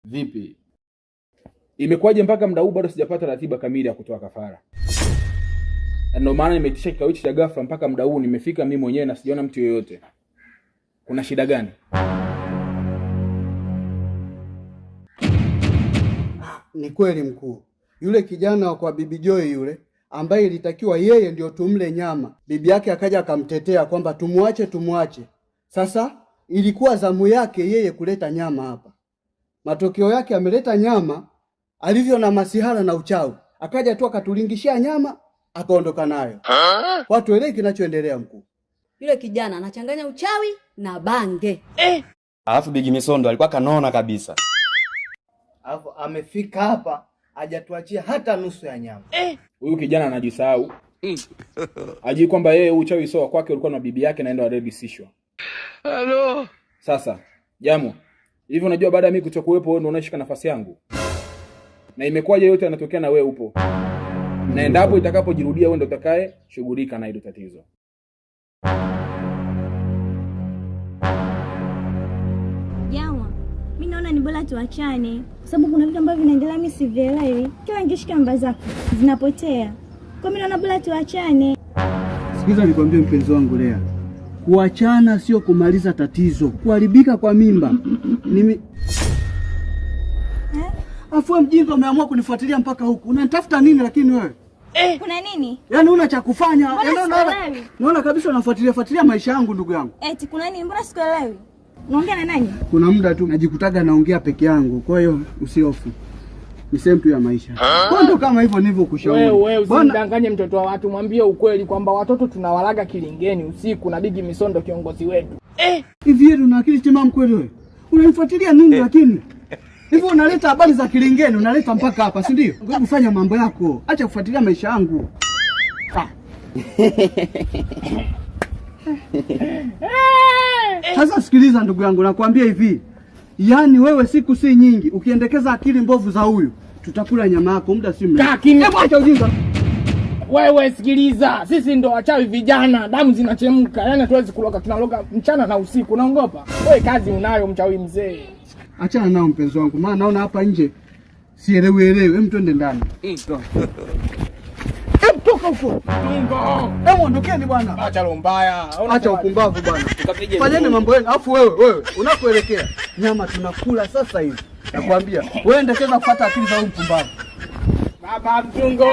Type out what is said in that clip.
Vipi? Imekuwaje mpaka muda huu bado sijapata ratiba kamili ya kutoa kafara? Ndio maana nimeitisha kikao cha ghafla mpaka muda huu nimefika mimi mwenyewe na sijaona mtu yeyote. Kuna shida gani? Ni kweli mkuu. Yule kijana kwa Bibi Joy yule ambaye ilitakiwa yeye ndio tumle nyama, bibi yake akaja akamtetea kwamba tumwache. Sasa ilikuwa zamu yake yeye kuleta nyama hapa. Matokeo yake ameleta nyama alivyo na masihara na uchawi. Akaja tu akatulingishia nyama akaondoka nayo. Watu elewi kinachoendelea mkuu. Yule kijana anachanganya uchawi na bange. Alafu Bigi Misondo alikuwa kanona kabisa. Alafu amefika hapa hajatuachia hata nusu ya nyama. Huyu kijana anajisahau. Ajui kwamba yeye uchawi sio kwake, ulikuwa na bibi yake naenda waredisishwa. Hello. Sasa, Jamo, hivi unajua baada ya mimi kutokuwepo wewe ndio unashika nafasi yangu? Na imekuwaje yote yanatokea na wewe upo? Na endapo itakapojirudia wewe ndio utakaye shughulika na hilo tatizo. Jamo, mimi naona ni bora tuachane kwa sababu kuna vitu ambavyo vinaendelea mimi sivielewi. Kila ngishika namba zako zinapotea. Kwa mimi naona bora tuachane. Sikiza nikwambie mpenzi wangu Lea. Kuachana sio kumaliza tatizo. Kuharibika kwa mimba. Afu mjinga umeamua kunifuatilia mpaka huku. Unanitafuta nini lakini wewe? Kuna nini? Yaani una cha kufanya. Naona kabisa unafuatilia maisha yangu ndugu yangu. Eti kuna nini? Mbona sikuelewi? Unaongea na nani? Kuna muda tu najikutaga naongea peke yangu. Kwa hiyo usihofu. Ni sehemu tu ya maisha. Kwa ndo kama hivyo nilivyokushauri. Wewe usidanganye mtoto wa watu, mwambie ukweli kwamba watoto tunawalaga kilingeni usiku na Bigi Misondo kiongozi wetu. Hivi yeye una akili timamu kweli wewe? Unanifuatilia nini lakini? Hivi unaleta habari za kilingeni unaleta mpaka hapa, si ndio? Ngoja kufanya mambo yako. Acha kufuatilia maisha yangu. Sasa sikiliza ndugu yangu, nakwambia hivi. Yaani wewe siku si nyingi ukiendekeza akili mbovu za huyu tutakula nyama yako muda si mrefu. Hebu acha ujinga. Wewe sikiliza, sisi ndo wachawi vijana, damu zinachemka. Yaani hatuwezi kuloga, tunaloga mchana na usiku. Unaongopa? Wewe kazi unayo mchawi mzee. Achana nao mpenzi wangu, maana naona hapa nje sielewi. Hem, twende ndani. Toka huko. Tungo. Hebu ondokeni bwana. Acha lombaya. Acha ukumbavu bwana. Fanyeni mambo yenu. Alafu wewe unakoelekea nyama tunakula sasa hivi. Nakwambia, wewe endekeza kufuata akili za huyu mpumbavu. Baba Tungo.